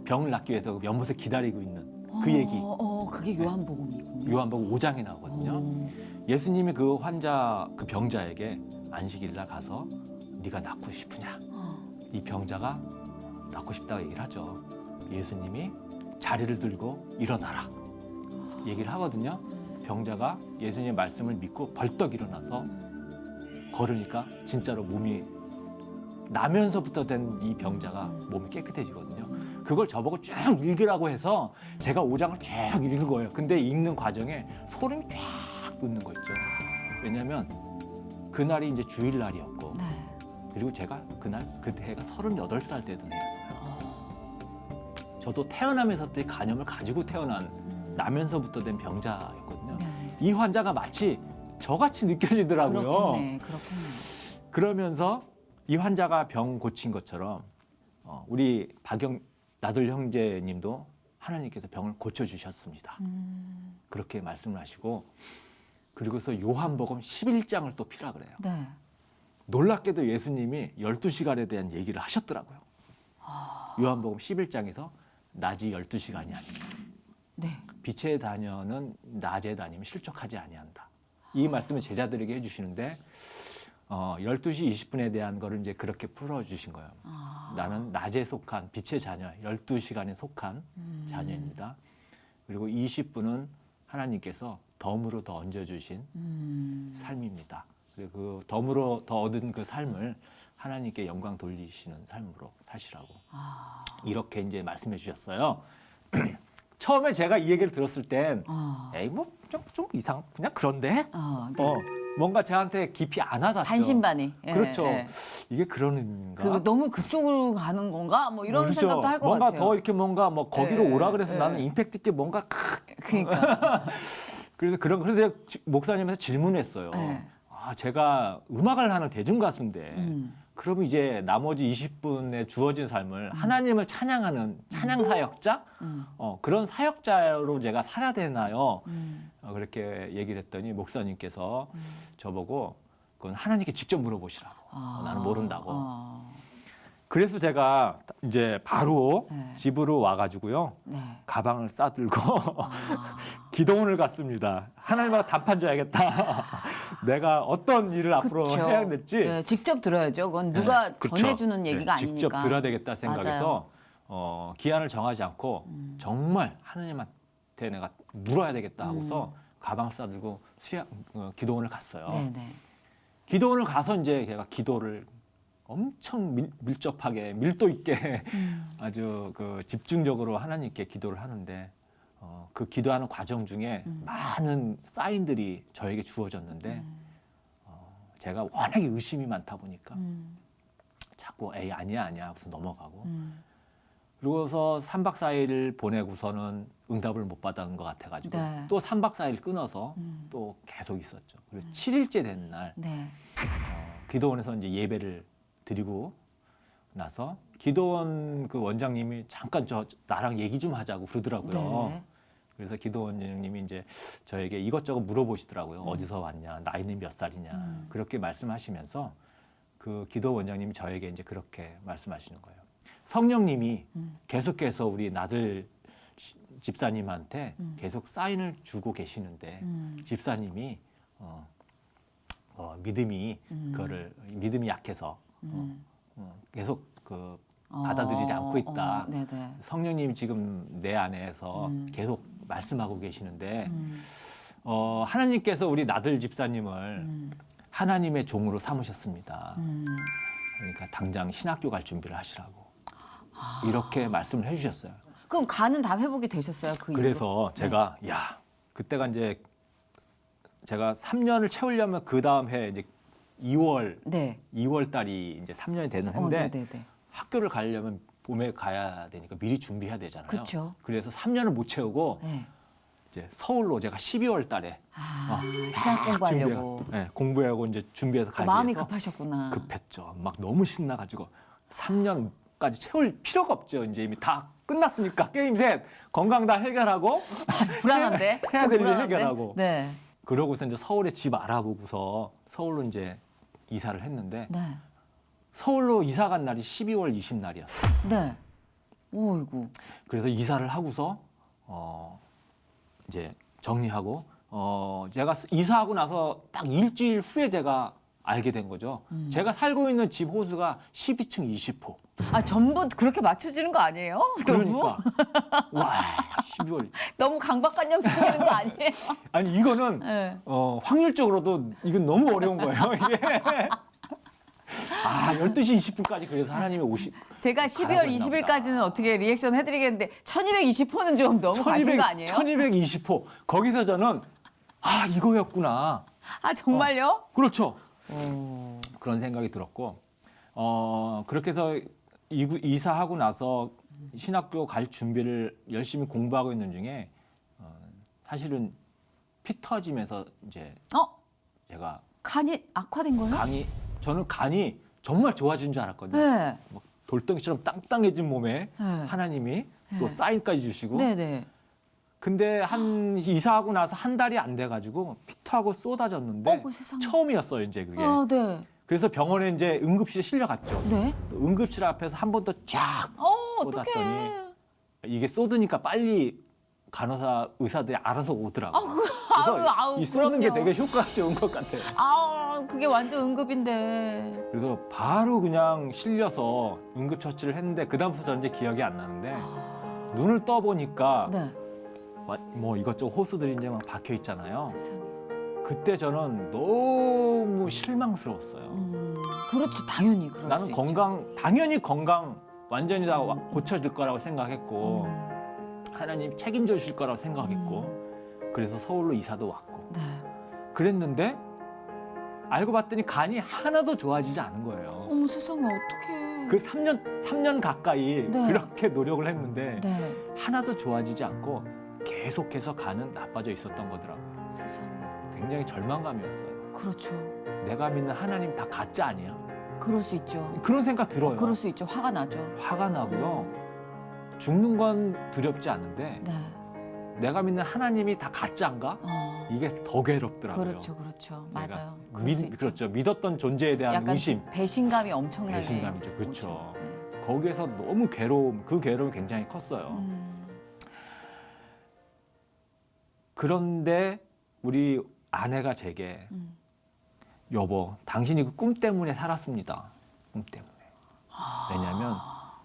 병을 낫기 위해서 연못에 기다리고 있는 그 얘기. 그게 요한복음이군요. 요한복음 5장에 나오거든요. 예수님이 그 환자, 그 병자에게 안식일 날 가서 네가 낫고 싶으냐? 이 병자가 낫고 싶다고 얘기를 하죠. 예수님이 자리를 들고 일어나라 얘기를 하거든요. 병자가 예수님의 말씀을 믿고 벌떡 일어나서 걸으니까 진짜로 몸이 나면서부터 된 이 병자가 몸이 깨끗해지거든요. 그걸 저보고 쭉 읽으라고 해서 제가 5장을 쭉 읽은 거예요. 근데 읽는 과정에 소름이 쫙 돋는 거 있죠. 왜냐하면 그날이 이제 주일날이었고 네. 그리고 제가 그 해가 38살 되던 해였어요. 저도 태어나면서부터 이 간염을 가지고 태어난 나면서부터 된 병자였거든요. 네. 이 환자가 마치 저같이 느껴지더라고요. 그렇겠네. 그러면서 이 환자가 병 고친 것처럼 우리 나들 형제님도 하나님께서 병을 고쳐주셨습니다. 그렇게 말씀을 하시고 그리고서 요한복음 11장을 또 피라 그래요. 네. 놀랍게도 예수님이 12시간에 대한 얘기를 하셨더라고요. 요한복음 11장에서 낮이 12시간이 아니라 네. 빛의 다녀는 낮에 다니면 실족하지 아니한다. 이 말씀을 제자들에게 해주시는데 12시 20분에 대한 거를 이제 그렇게 풀어주신 거예요. 나는 낮에 속한 빛의 자녀, 12시간에 속한 자녀입니다. 그리고 20분은 하나님께서 덤으로 더 얹어주신 삶입니다. 그리고 그 덤으로 더 얻은 그 삶을 하나님께 영광 돌리시는 삶으로 사시라고 이렇게 이제 말씀해 주셨어요. 처음에 제가 이 얘기를 들었을 땐 에이 뭐 좀 이상 그냥 그런데 네. 뭔가 저한테 깊이 안 와닿죠. 반신반의. 예, 그렇죠. 예. 이게 그런 의미인가? 그리고 너무 그쪽으로 가는 건가? 뭐 이런 그렇죠. 생각도 할 것 뭔가 같아요. 더 이렇게 뭔가 뭐 거기로 예, 오라 그래서 예. 나는 임팩트 있게 뭔가 그러니까. 그래서 제가 목사님한테 질문했어요. 예. 제가 음악을 하는 대중 가수인데 그럼 이제 나머지 20분에 주어진 삶을 하나님을 찬양하는 찬양 사역자 그런 사역자로 제가 살아야 되나요? 그렇게 얘기를 했더니 목사님께서 저보고 그건 하나님께 직접 물어보시라고. 나는 모른다고. 그래서 제가 이제 바로 네. 집으로 와가지고요. 네. 가방을 싸들고 기도원을 갔습니다. 하나님과 답한 줘야겠다. 내가 어떤 일을 앞으로 그쵸. 해야 될지 예, 직접 들어야죠. 그건 누가 그쵸. 전해주는 얘기가 직접 아니니까. 들어야 되겠다 생각해서 기한을 정하지 않고 정말 하나님한테 내가 물어야 되겠다 하고서 가방 싸들고 기도원을 갔어요. 네네. 기도원을 가서 이제 제가 기도를 엄청 밀접하게 밀도 있게 아주 그 집중적으로 하나님께 기도를 하는데 그 기도하는 과정 중에 많은 사인들이 저에게 주어졌는데 제가 워낙에 의심이 많다 보니까 자꾸 에이 아니야 하고서 넘어가고 그러고서 3박 4일을 보내고서는 응답을 못 받은 것 같아가지고 네. 또 3박 4일 끊어서 또 계속 있었죠. 그리고 7일째 된 날 네. 기도원에서 이제 예배를 드리고 나서 기도원 그 원장님이 잠깐 나랑 얘기 좀 하자고 그러더라고요. 네. 그래서 기도원 원장님이 이제 저에게 이것저것 물어보시더라고요. 어디서 왔냐, 나이는 몇 살이냐 그렇게 말씀하시면서 그 기도 원장님이 저에게 이제 그렇게 말씀하시는 거예요. 성령님이 계속해서 우리 나들 집사님한테 계속 사인을 주고 계시는데 집사님이 믿음이 약해서 계속 받아들이지 않고 있다. 네네. 성령님이 지금 내 안에서 계속 말씀하고 계시는데 하나님께서 우리 나들 집사님을 하나님의 종으로 삼으셨습니다. 그러니까 당장 신학교 갈 준비를 하시라고 이렇게 말씀을 해주셨어요. 그럼 간은 다 회복이 되셨어요? 그 그래서 이후로? 제가 야 그때가 이제 제가 3년을 채우려면 그 다음 해 이제 2월 네. 2월 달이 이제 3년이 되는 해인데 네네네. 학교를 가려면 봄에 가야 되니까 미리 준비해야 되잖아요. 그쵸. 그래서 3년을 못 채우고 네. 이제 서울로 제가 12월 달에 신학 공부하려고. 공부하고 이제 준비해서 가기 마음이 위해서 급하셨구나. 급했죠. 막 너무 신나가지고 3년까지 채울 필요가 없죠. 이제 이미 다 끝났으니까 게임 셋 건강 다 해결하고 불안한데? 해야 좀 될 일 불안한데? 해결하고. 네. 그러고서 이제 서울에 집 알아보고서 서울로 이제 이사를 했는데 네. 서울로 이사 간 날이 12월 20날이었어요. 네. 오이구. 그래서 이사를 하고서 이제 정리하고 제가 이사하고 나서 딱 일주일 후에 제가 알게 된 거죠. 제가 살고 있는 집 호수가 12층 20호. 아, 전부 그렇게 맞춰지는 거 아니에요? 그러니까 와 12월 너무 강박관념 생기는 거 아니에요? 아니 이거는 네. 확률적으로도 이건 너무 어려운 거예요. 이게 12시 20분까지 그래서 하나님이 제가 12월 가라고 했나 20일까지는 어떻게 리액션 해드리겠는데 1220호는 좀 너무 가신 거 아니에요? 1220호. 거기서 저는 이거였구나. 아, 정말요? 그렇죠. 그런 생각이 들었고 그렇게 해서 이사하고 나서 신학교 갈 준비를 열심히 공부하고 있는 중에 사실은 피 터지면서 이제 제가 간이 악화된 거예요? 저는 간이 정말 좋아진 줄 알았거든요. 네. 막 돌덩이처럼 땅땅해진 몸에 네. 하나님이 또 네. 사인까지 주시고. 네네. 근데 이사하고 나서 한 달이 안 돼가지고 피터하고 쏟아졌는데 세상에. 처음이었어요 이제 그게. 네. 그래서 병원에 이제 응급실에 실려갔죠. 네. 응급실 앞에서 한 번 더 쫙 어떡해. 쏟았더니 이게 쏟으니까 빨리 간호사 의사들이 알아서 오더라고요. 그래서 이 쏟는 게 그럼요. 되게 효과가 좋은 것 같아요. 그게 완전 응급인데. 그래서 바로 그냥 실려서 응급처치를 했는데 그 다음부터 저는 이제 기억이 안 나는데 눈을 떠 보니까 네. 뭐 이것저것 호수들이 이제 막 박혀 있잖아요. 세상에. 그때 저는 너무 실망스러웠어요. 그렇지, 당연히 그럴 나는 수 당연히 건강 완전히 다 고쳐질 거라고 생각했고 하나님 책임져 주실 거라고 생각했고 그래서 서울로 이사도 왔고 네. 그랬는데 알고 봤더니 간이 하나도 좋아지지 않은 거예요. 어머, 세상에, 어떡해. 그 3년 가까이 네. 그렇게 노력을 했는데 네. 하나도 좋아지지 않고 계속해서 간은 나빠져 있었던 거더라고요. 세상에. 굉장히 절망감이었어요. 그렇죠. 내가 믿는 하나님 다 가짜 아니야? 그럴 수 있죠. 그런 생각 들어요. 그럴 수 있죠. 화가 나죠. 화가 나고요. 죽는 건 두렵지 않은데 네. 내가 믿는 하나님이 다 가짜인가? 이게 더 괴롭더라고요. 그렇죠, 그렇죠. 내가 맞아요. 그럴 수 있죠. 그렇죠. 믿었던 존재에 대한 약간 의심. 배신감이 엄청나게. 배신감이죠. 그렇죠. 오죠. 네. 거기에서 너무 그 괴로움이 굉장히 컸어요. 그런데 우리 아내가 제게 여보, 당신이 그 꿈 때문에 살았습니다. 꿈 때문에. 왜냐하면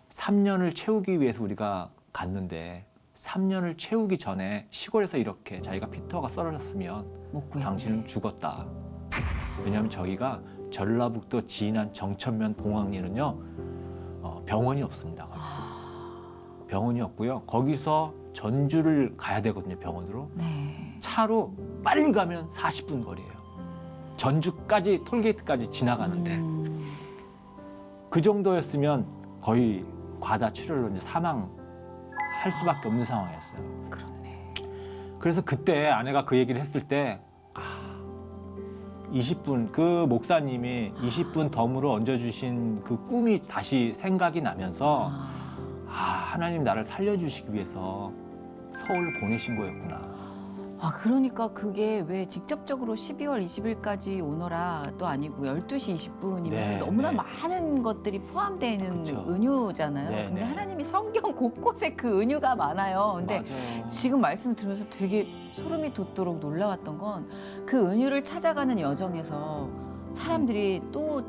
3년을 채우기 위해서 우리가 갔는데 3년을 채우기 전에 시골에서 이렇게 자기가 피터가 쓰러졌으면 못 구해. 당신은 죽었다. 왜냐하면 저희가 전라북도 진안 정천면 봉황리는요 병원이 없습니다. 거기. 병원이 없고요. 거기서 전주를 가야 되거든요. 병원으로. 네. 차로 빨리 가면 40분 거리예요. 전주까지 톨게이트까지 지나가는데 그 정도였으면 거의 과다출혈로 이제 사망할 수밖에 없는 상황이었어요. 그렇네. 그래서 그때 아내가 그 얘기를 했을 때 20분 그 목사님이 20분 덤으로 얹어주신 그 꿈이 다시 생각이 나면서 하나님 나를 살려주시기 위해서 서울로 보내신 거였구나. 그러니까 그게 왜 직접적으로 12월 20일까지 오너라도 아니고 12시 20분이면 네, 너무나 네. 많은 것들이 포함되어 있는 그쵸. 은유잖아요. 네, 근데 네. 하나님이 성경 곳곳에 그 은유가 많아요. 근데 맞아요. 지금 말씀 들으면서 되게 소름이 돋도록 놀라웠던 건 그 은유를 찾아가는 여정에서 사람들이 또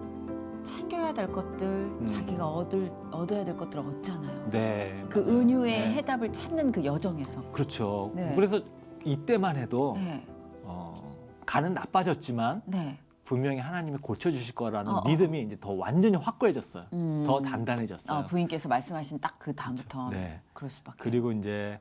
챙겨야 될 것들, 자기가 얻어야 될 것들을 얻잖아요. 네. 그 맞아요. 은유의 네. 해답을 찾는 그 여정에서. 그렇죠. 네. 그래서 이때만 해도 네. 간은 나빠졌지만 네. 분명히 하나님이 고쳐주실 거라는 어, 어. 믿음이 이제 더 완전히 확고해졌어요. 더 음. 단단해졌어요. 부인께서 말씀하신 딱 그 다음부터 네. 그럴 수밖에. 그리고 이제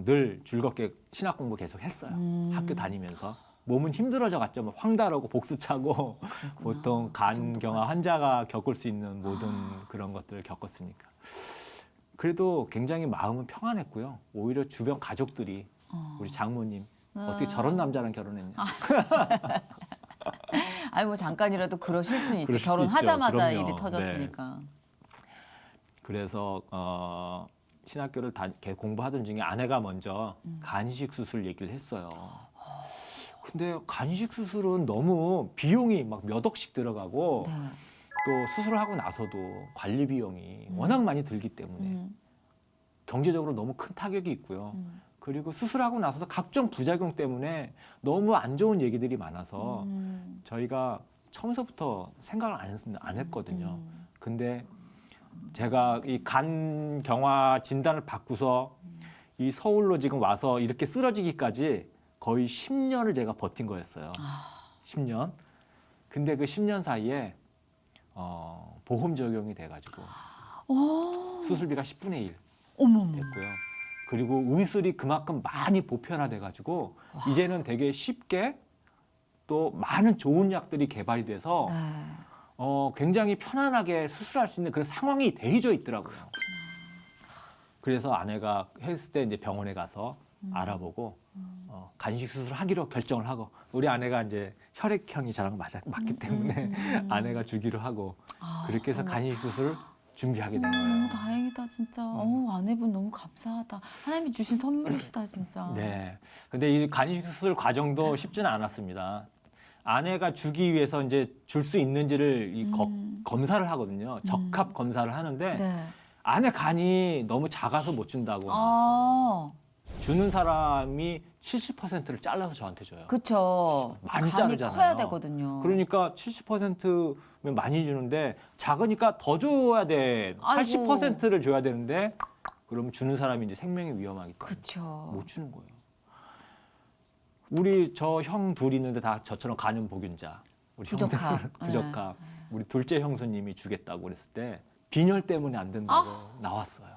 늘 즐겁게 신학 공부 계속 했어요. 학교 다니면서. 몸은 힘들어져 갔죠. 뭐 황달하고 복수 차고 보통 간경화 환자가 겪을 수 있는 모든 그런 것들을 겪었으니까. 그래도 굉장히 마음은 평안했고요. 오히려 주변 가족들이 우리 장모님 어떻게 저런 남자랑 결혼했냐. 아니 뭐 잠깐이라도 그러실 수는 있죠. 그러실 수 결혼하자마자 있죠. 일이 그럼요. 터졌으니까. 그래서 신학교를 공부하던 중에 아내가 먼저 간이식 수술 얘기를 했어요. 근데 간이식 수술은 너무 비용이 막 몇 억씩 들어가고 네. 또 수술을 하고 나서도 관리 비용이 워낙 많이 들기 때문에 경제적으로 너무 큰 타격이 있고요. 그리고 수술하고 나서도 각종 부작용 때문에 너무 안 좋은 얘기들이 많아서 저희가 처음서부터 생각을 안 했거든요. 근데 제가 이 간경화 진단을 받고서 이 서울로 지금 와서 이렇게 쓰러지기까지 거의 10년을 제가 버틴 거였어요. 10년. 근데 그 10년 사이에 보험 적용이 돼가지고 수술비가 10분의 1 어머머. 됐고요. 그리고 의술이 그만큼 많이 보편화돼가지고 이제는 되게 쉽게 또 많은 좋은 약들이 개발이 돼서 네. 굉장히 편안하게 수술할 수 있는 그런 상황이 되어져 있더라고요. 그래서 아내가 했을 때 이제 병원에 가서 알아보고 간이식 수술하기로 결정을 하고 우리 아내가 이제 혈액형이 저랑 맞기 때문에 아내가 주기로 하고 그렇게 해서 간이식 수술을 준비하게 된 거예요. 너무 다행이다 진짜. 아내분 너무 감사하다. 하나님이 주신 선물이시다 진짜. 네. 근데 이 간이식 수술 과정도 쉽지는 않았습니다. 아내가 주기 위해서 이제 줄 수 있는지를 검사를 하거든요. 적합 검사를 하는데 네. 아내 간이 너무 작아서 못 준다고 나왔어요. 주는 사람이 70%를 잘라서 저한테 줘요. 그렇죠. 많이 간이 자르잖아요. 커야 되거든요. 그러니까 70%면 많이 주는데 작으니까 더 줘야 돼. 아이고. 80%를 줘야 되는데 그러면 주는 사람이 이제 생명이 위험하기 때문에 그렇죠. 못 주는 거예요. 우리 저 형 둘이 있는데 다 저처럼 간염 보균자. 우리 부적합. 형들 부적합. 우리 둘째 형수님이 주겠다고 그랬을 때 빈혈 때문에 안 된다고 나왔어요.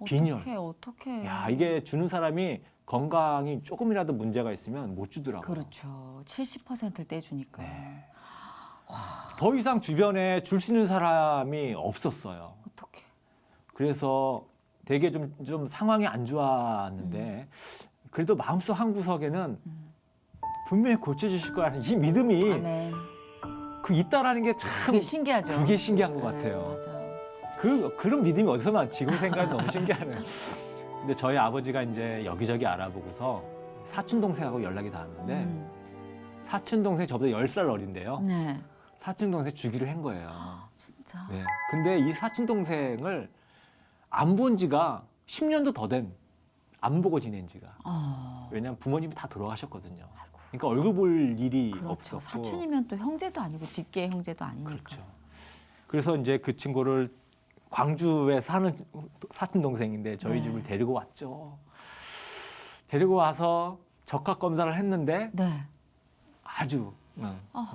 빈혈. 어떻게? 야, 이게 주는 사람이 건강이 조금이라도 문제가 있으면 못 주더라고요. 그렇죠. 70%를 떼주니까. 네. 더 이상 주변에 줄 수 있는 사람이 없었어요. 어떻게? 그래서 되게 좀 상황이 안 좋았는데 그래도 마음속 한 구석에는 분명히 고쳐주실 거라는 이 믿음이 아멘. 그 있다라는 게 참 그게 신기하죠. 그게 신기한 것 네, 같아요. 맞아요. 그런 믿음이 어디서 나 지금 생각이 너무 신기하네요. 근데 저희 아버지가 이제 여기저기 알아보고서 사촌 동생하고 연락이 닿았는데 사촌 동생 저보다 10살 어린데요. 네. 사촌 동생 주기로 한 거예요. 진짜. 네. 근데 이 사촌 동생을 안 본 지가 10년도 더 된 안 보고 지낸 지가. 왜냐면 부모님이 다 돌아가셨거든요. 아이고. 그러니까 얼굴 볼 일이 그렇죠. 없었고. 사촌이면 또 형제도 아니고 직계 형제도 아니니까. 그렇죠. 그래서 이제 그 친구를 광주에 사는 사촌 동생인데 저희 네. 집을 데리고 왔죠. 데리고 와서 적합 검사를 했는데 네. 아주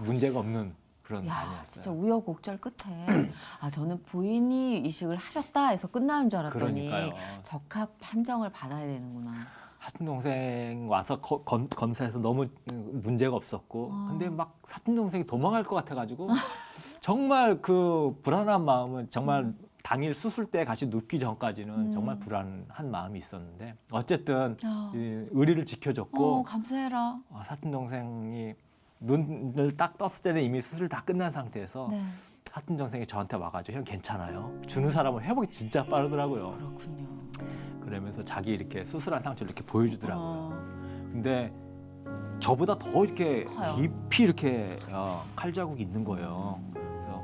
문제가 없는 그런 야, 간이었어요. 진짜 우여곡절 끝에 저는 부인이 이식을 하셨다 해서 끝나는 줄 알았더니 그러니까요. 적합 판정을 받아야 되는구나. 사촌 동생 와서 검사해서 너무 문제가 없었고 근데 막 사촌 동생이 도망갈 것 같아가지고 정말 그 불안한 마음은 정말 당일 수술 때 같이 눕기 전까지는 정말 불안한 마음이 있었는데 어쨌든 이 의리를 지켜줬고 감사해라. 사촌 동생이 눈을 딱 떴을 때는 이미 수술 다 끝난 상태에서 네. 사촌 동생이 저한테 와가지고 형 괜찮아요? 주는 사람은 회복이 진짜 빠르더라고요. 그렇군요. 그러면서 자기 이렇게 수술한 상처를 이렇게 보여주더라고요. 근데 저보다 더 이렇게 커요. 깊이 이렇게 칼자국이 있는 거예요. 그래서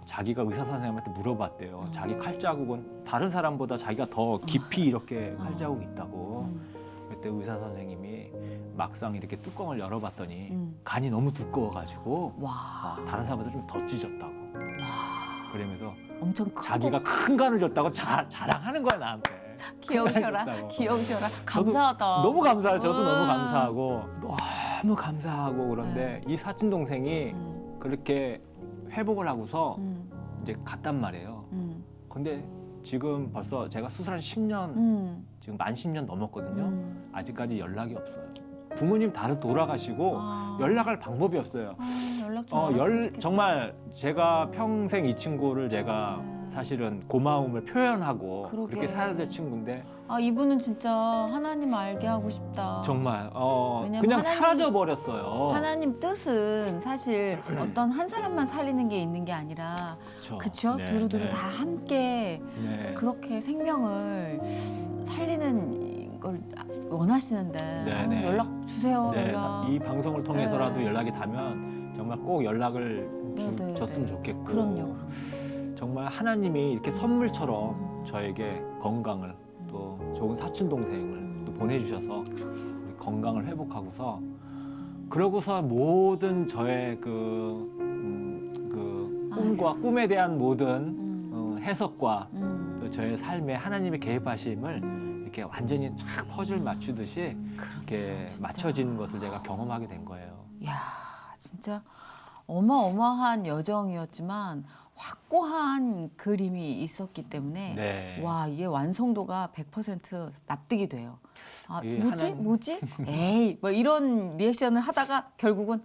자기가 의사 선생님한테 물어봤대요. 자기 칼자국은 다른 사람보다 자기가 더 깊이 이렇게 칼자국이 있다고. 그때 의사 선생님이 막상 이렇게 뚜껑을 열어봤더니 간이 너무 두꺼워가지고 와. 다른 사람보다 좀 더 찢었다고. 그러면서 엄청 큰 자기가 큰 간을 줬다고 자랑하는 거야 나한테. 귀여우셔라. 줬다고. 귀여우셔라. 저도 감사하다. 너무 감사해요. 저도 너무 감사하고 너무 감사하고 그런데 이 사촌 동생이 그렇게 회복을 하고서 이제 갔단 말이에요. 근데 지금 벌써 제가 수술한 10년, 지금 만 10년 넘었거든요. 아직까지 연락이 없어요. 부모님 다들 돌아가시고 연락할 방법이 없어요. 연락 좀 알았으면 좋겠다. 정말 제가 평생 이 친구를 제가 사실은 고마움을 표현하고 그러게. 그렇게 살아야 될 친구인데 이분은 진짜 하나님 알게 하고 싶다. 정말 왜냐면 그냥 하나님- 사라져 버렸어요. 하나님 뜻은 사실 어떤 한 사람만 살리는 게 있는 게 아니라 그쵸? 네, 두루두루 네. 다 함께 네. 그렇게 생명을 살리는 걸 원하시는데 네, 네. 연락 주세요. 네, 연락. 이 방송을 통해서라도 네. 연락이 닿으면 정말 꼭 연락을 네, 줬으면 네. 좋겠고 그럼요. 정말 하나님이 이렇게 선물처럼 저에게 건강을 또 좋은 사촌 동생을 또 보내주셔서 우리 건강을 회복하고서 그러고서 모든 저의 그 꿈과 꿈에 대한 모든 해석과 또 저의 삶에 하나님의 개입하심을 이렇게 완전히 쫙 퍼즐 맞추듯이 이렇게 진짜. 맞춰지는 것을 제가 경험하게 된 거예요. 야, 진짜 어마어마한 여정이었지만 확고한 그림이 있었기 때문에 네. 와, 이게 완성도가 100% 납득이 돼요. 이게 뭐지? 뭐지? 에이, 뭐 이런 리액션을 하다가 결국은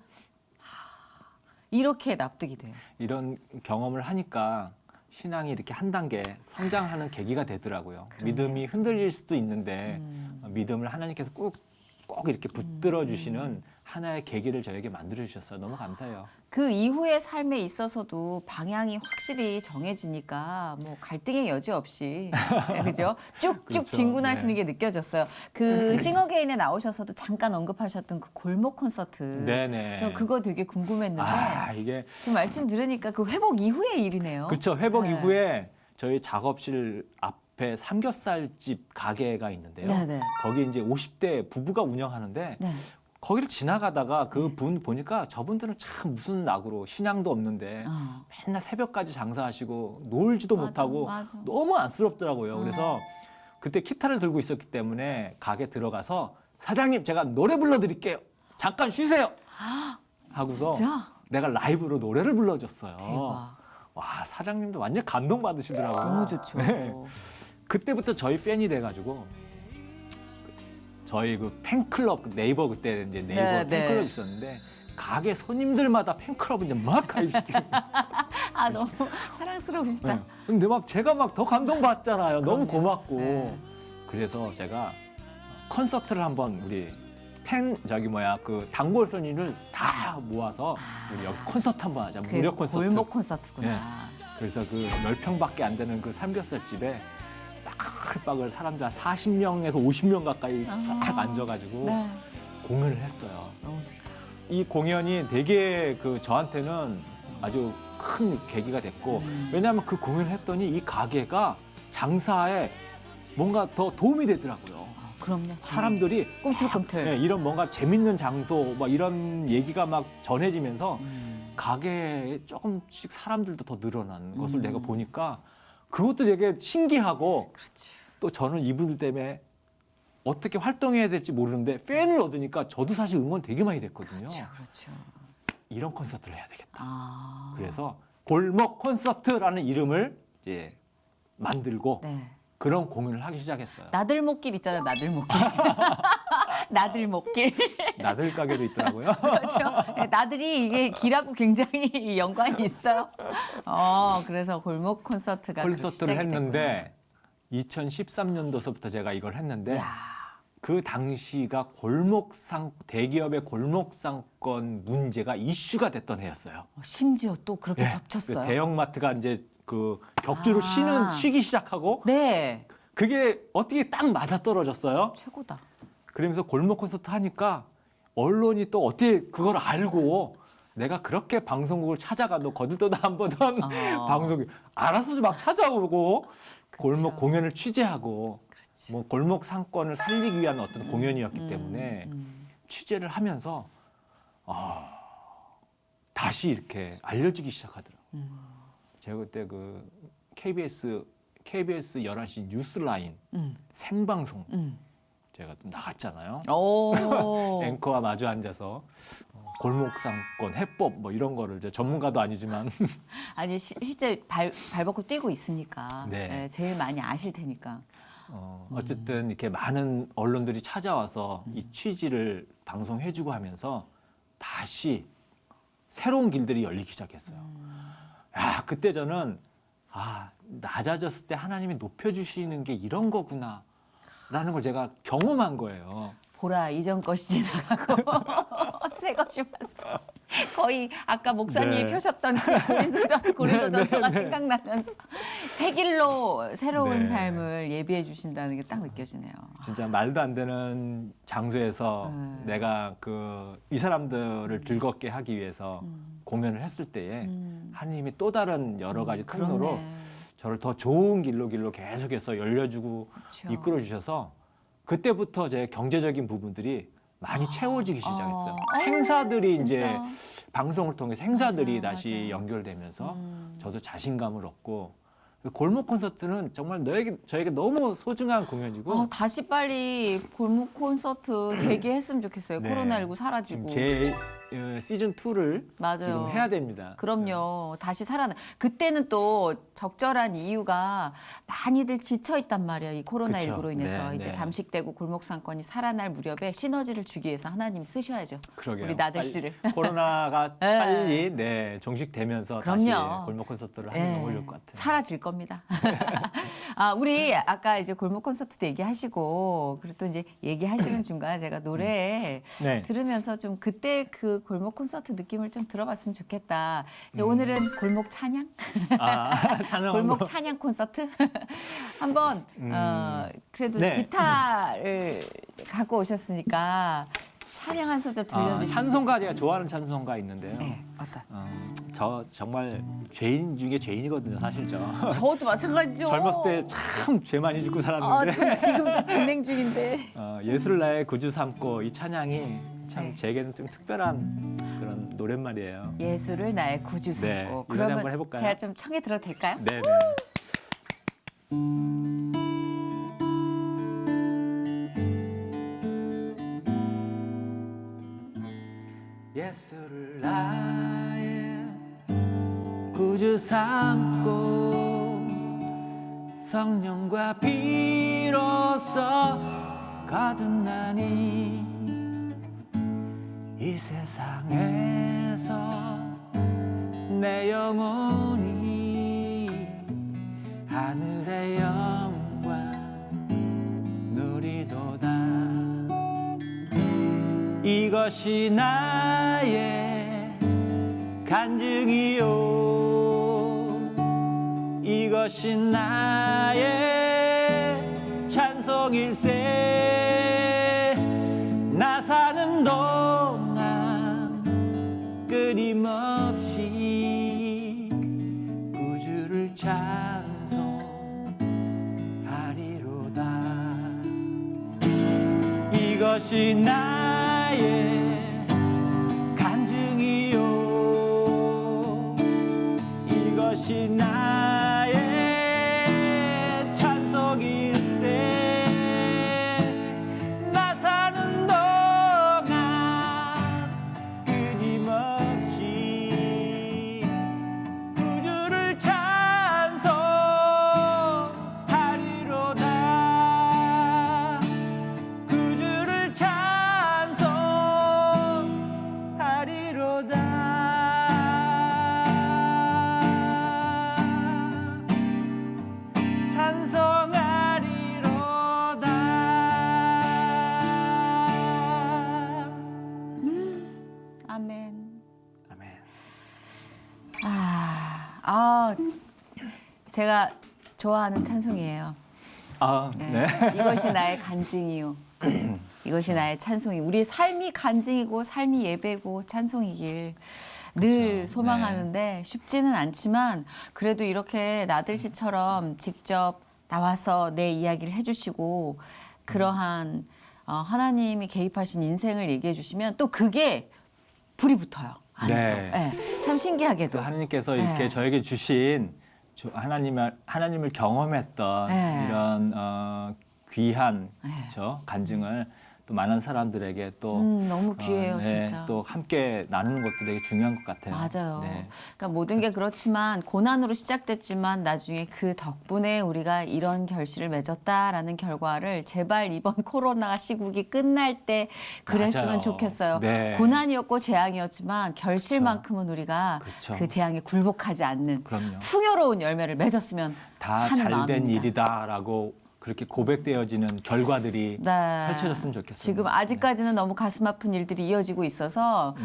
이렇게 납득이 돼요. 이런 경험을 하니까 신앙이 이렇게 한 단계 성장하는 계기가 되더라고요. 그러네요. 믿음이 흔들릴 수도 있는데 믿음을 하나님께서 꼭 이렇게 붙들어 주시는 하나의 계기를 저에게 만들어 주셨어요. 너무 감사해요. 그 이후의 삶에 있어서도 방향이 확실히 정해지니까 뭐 갈등의 여지 없이 그죠? 쭉쭉 그렇죠. 진군하시는 네. 게 느껴졌어요. 그 싱어게인에 나오셔서도 잠깐 언급하셨던 그 골목 콘서트. 네네. 저 그거 되게 궁금했는데 이게 지금 말씀 들으니까 그 회복 이후의 일이네요. 그렇죠. 회복 네. 이후에 저희 작업실 앞에 삼겹살집 가게가 있는데요. 네네. 거기 이제 50대 부부가 운영하는데 네. 거기를 지나가다가 그 분 보니까 저분들은 참 무슨 낙으로 신앙도 없는데 맨날 새벽까지 장사하시고 놀지도 맞아, 못하고 맞아. 너무 안쓰럽더라고요. 그래서 그때 기타를 들고 있었기 때문에 가게 들어가서 사장님 제가 노래 불러드릴게요. 잠깐 쉬세요. 하고서 진짜? 내가 라이브로 노래를 불러줬어요. 대박. 와 사장님도 완전 감동받으시더라고요. 너무 좋죠. 네. 그때부터 저희 팬이 돼가지고 저희 그 팬클럽 네이버 그때 이제 네이버 네, 네. 팬클럽 있었는데 가게 손님들마다 팬클럽 이제 막 가입시키고 너무 사랑스러우시다. 근데 막 제가 막 더 감동받잖아요. 너무 그럼요. 고맙고 네. 그래서 제가 콘서트를 한번 우리 그 단골 손님을 다 모아서 우리 여기 콘서트 한번 하자. 그 무료 콘서트. 골목 콘서트구나. 네. 그래서 그 10평밖에 안 되는 그 삼겹살집에 빠글빠글 사람들 한 40명에서 50명 가까이 쫙 앉아가지고 네. 공연을 했어요. 너무 좋다. 이 공연이 되게 그 저한테는 아주 큰 계기가 됐고 왜냐하면 그 공연을 했더니 이 가게가 장사에 뭔가 더 도움이 되더라고요. 그럼요. 사람들이 꿈틀꿈틀. 네, 이런 뭔가 재밌는 장소 막 이런 얘기가 막 전해지면서 가게에 조금씩 사람들도 더 늘어난 것을 내가 보니까 그것도 되게 신기하고 또 저는 이분들 때문에 어떻게 활동해야 될지 모르는데 팬을 얻으니까 저도 사실 응원 되게 많이 됐거든요. 그렇죠. 이런 콘서트를 해야 되겠다. 네. 그래서 골목 콘서트라는 이름을 이제 만들고 네. 그런 공연을 하기 시작했어요. 나들목길 있잖아요. 나들목길. 나들목길. 나들 가게도 있더라고요. 그렇죠. 네, 나들이 이게 길하고 굉장히 연관이 있어요. 그래서 골목 콘서트가 콘서트를 시작이 했는데 2013년도서부터 제가 이걸 했는데 됐구나. 이야. 그 당시가 대기업의 골목상권 문제가 이슈가 됐던 해였어요. 심지어 또 그렇게 예, 겹쳤어요. 그 대형마트가 이제 그 격주로 쉬기 시작하고 네. 그게 어떻게 딱 맞아떨어졌어요. 최고다. 그러면서 골목 콘서트 하니까 언론이 또 어떻게 그걸 알고 내가 그렇게 방송국을 찾아가도 거들떠도 안 보던 방송이 알아서 막 찾아오고 골목 공연을 취재하고 뭐 골목 상권을 살리기 위한 어떤 공연이었기 때문에 취재를 하면서 다시 이렇게 알려지기 시작하더라고요. 제가 그때 그 KBS 11시 뉴스라인 생방송 제가 좀 나갔잖아요. 오. 앵커와 마주 앉아서 골목상권, 해법 뭐 이런 거를 이제 전문가도 아니지만 아니 실제 발벗고 뛰고 있으니까 네. 네, 제일 많이 아실 테니까. 어쨌든 이렇게 많은 언론들이 찾아와서 이 취지를 방송해주고 하면서 다시 새로운 길들이 열리기 시작했어요. 야, 그때 저는 낮아졌을 때 하나님이 높여주시는 게 이런 거구나라는 걸 제가 경험한 거예요. 보라 이전 것이 지나가고 새 것이 왔어. 거의 아까 목사님이 네. 펴셨던 고린도전서가 생각나면서 새 길로 새로운 네. 삶을 예비해 주신다는 게 딱 느껴지네요. 진짜 말도 안 되는 장소에서 내가 이 사람들을 즐겁게 하기 위해서 공연을 했을 때에 하나님이 또 다른 여러 가지 통로로 그렇네. 저를 더 좋은 길로 계속해서 열려주고 그렇죠. 이끌어 주셔서 그때부터 제 경제적인 부분들이 많이 채워지기 시작했어요. 행사들이 이제 진짜. 방송을 통해서 행사들이 맞아요, 다시 맞아요. 연결되면서 저도 자신감을 얻고 골목 콘서트는 정말 저에게 너무 소중한 공연이고 다시 빨리 골목 콘서트 재개했으면 좋겠어요. 네. 코로나19 사라지고. 지금 제 시즌 2를 맞아요. 지금 해야 됩니다. 그럼요. 다시 살아나. 그때는 또 적절한 이유가 많이들 지쳐 있단 말이에요. 이 코로나19로 그쵸. 인해서 네, 이제 네. 잠식되고 골목 상권이 살아날 무렵에 시너지를 주기 위해서 하나님이 쓰셔야죠. 그러게요. 우리 나들 빨리 씨를. 코로나가 네. 빨리 종식되면서 다시 그럼요. 골목 콘서트를 하면 네, 어울릴 것 같아요. 사라질 겁니다. 우리 아까 이제 골목 콘서트도 얘기하시고 그리고 또 이제 얘기하시는 중간에 제가 노래 네. 들으면서 좀 그때 그 골목 콘서트 느낌을 좀 들어봤으면 좋겠다. 이제 오늘은 골목 찬양? 찬양한 골목 거. 찬양 콘서트 한번 그래도 네. 기타를 갖고 오셨으니까 찬양 한 소절 들려주시죠. 찬송가 제가 좋아하는 찬송가 있는데요. 네, 어떤? 저 정말 죄인 중에 죄인이거든요, 사실 저. 저도 마찬가지죠. 젊었을 때 참 죄 많이 짓고 살았는데 저 지금도 진행 중인데. 예수를 나의 구주 삼고 이 찬양이 참 네. 제게는 좀 특별한 그런 노랫말이에요. 예수를 나의 구주 삼고. 네, 이번에 그러면 한번 해볼까요? 제가 좀 청해 들어도 될까요? 네네. 예수를 나의 구주 삼고 성령과 비로소 거듭나니 이 세상에서 내 영혼이 하늘의 영광 누리도다. 이것이 나의 간증이요 이것이 나의 찬송일세. 나 사는 동안 끊임없이 구주를 찬송하리로다. 이것이 나의 간증이요 이것이 나의 찬송일세. 나 사는 동안 끊임없이 구주를 찬송하리로다. 구주를 찬송하리로다. 찬송하리로다. 아멘. 아멘. 제가 좋아하는 찬송이에요. 네. 이것이 나의 간증이요. 이것이 나의 찬송이. 우리의 삶이 간증이고 삶이 예배고 찬송이길 늘 그쵸. 소망하는데 쉽지는 않지만 그래도 이렇게 나들 씨처럼 직접 나와서 내 이야기를 해주시고 그러한 하나님이 개입하신 인생을 얘기해 주시면 또 그게 불이 붙어요. 안에서. 네. 네. 참 신기하게도. 또 하나님께서 이렇게 네. 저에게 주신 하나님을 경험했던 네. 이런 귀한 네. 간증을 또 많은 사람들에게 또 너무 귀해요, 네, 진짜. 또 함께 나누는 것도 되게 중요한 것 같아요. 맞아요. 네. 그러니까 모든 게 그렇지만 고난으로 시작됐지만 나중에 그 덕분에 우리가 이런 결실을 맺었다라는 결과를 제발 이번 코로나 시국이 끝날 때 그랬으면 맞아요. 좋겠어요. 네. 고난이었고 재앙이었지만 결실만큼은 우리가 그렇죠. 그 재앙에 굴복하지 않는 그럼요. 풍요로운 열매를 맺었으면 다 하는 잘 된 마음입니다. 일이다라고 그렇게 고백되어지는 결과들이 네. 펼쳐졌으면 좋겠어요. 지금 아직까지는 너무 가슴 아픈 일들이 이어지고 있어서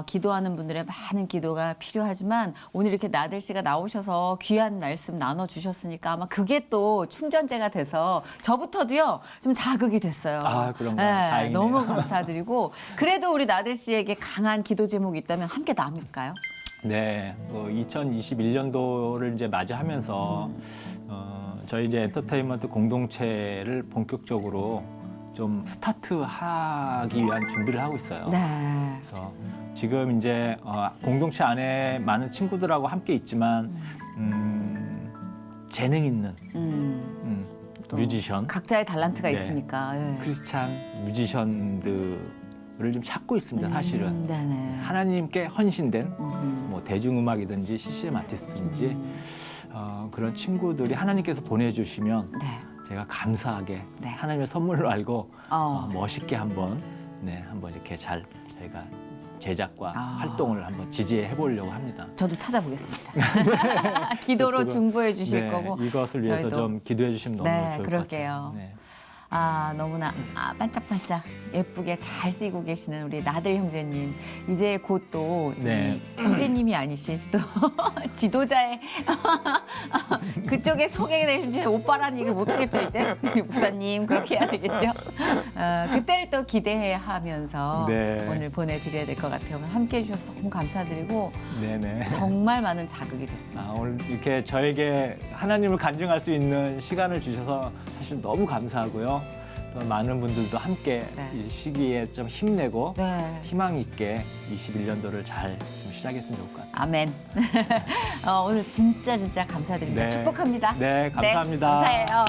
기도하는 분들의 많은 기도가 필요하지만 오늘 이렇게 나들 씨가 나오셔서 귀한 말씀 나눠주셨으니까 아마 그게 또 충전제가 돼서 저부터도요 좀 자극이 됐어요. 아, 그런가요? 다행이네요. 너무 감사드리고 그래도 우리 나들 씨에게 강한 기도 제목이 있다면 함께 나눌까요? 네, 2021년도를 이제 맞이하면서 저희 이제 엔터테인먼트 공동체를 본격적으로 좀 스타트하기 위한 준비를 하고 있어요. 네. 그래서 지금 이제 공동체 안에 많은 친구들하고 함께 있지만 재능 있는 또 뮤지션, 각자의 달란트가 네. 있으니까. 예. 크리스찬 뮤지션들을 좀 찾고 있습니다. 사실은 네네. 하나님께 헌신된 뭐 대중음악이든지 CCM 아티스트든지 그런 친구들이 하나님께서 보내주시면 네. 제가 감사하게 네. 하나님의 선물로 알고 어. 멋있게 한번 이렇게 잘 저희가 제작과 아. 활동을 한번 지지해 보려고 합니다. 저도 찾아보겠습니다. 기도로 그거- 중보해 주실 네, 거고. 이것을 위해서 저희도- 좀 기도해 주시면 너무 네, 좋을 그럴게요. 것 같아요. 네. 너무나 반짝반짝 예쁘게 잘 쓰이고 계시는 우리 나들 형제님. 이제 곧 또 네. 형제님이 아니신 또 지도자의 그쪽에 소개되신 오빠라는 얘기를 못하겠죠 이제. 목사님 그렇게 해야 되겠죠. 그때를 또 기대하면서 네. 오늘 보내드려야 될 것 같아요. 오늘 함께해 주셔서 너무 감사드리고 네네. 정말 많은 자극이 됐습니다. 오늘 이렇게 저에게 하나님을 간증할 수 있는 시간을 주셔서 사실 너무 감사하고요. 또 많은 분들도 함께 네. 이 시기에 좀 힘내고 네. 희망 있게 21년도를 잘 좀 시작했으면 좋을 것 같아요. 아멘. 오늘 진짜 감사드립니다. 네. 축복합니다. 네, 감사합니다. 네, 감사해요.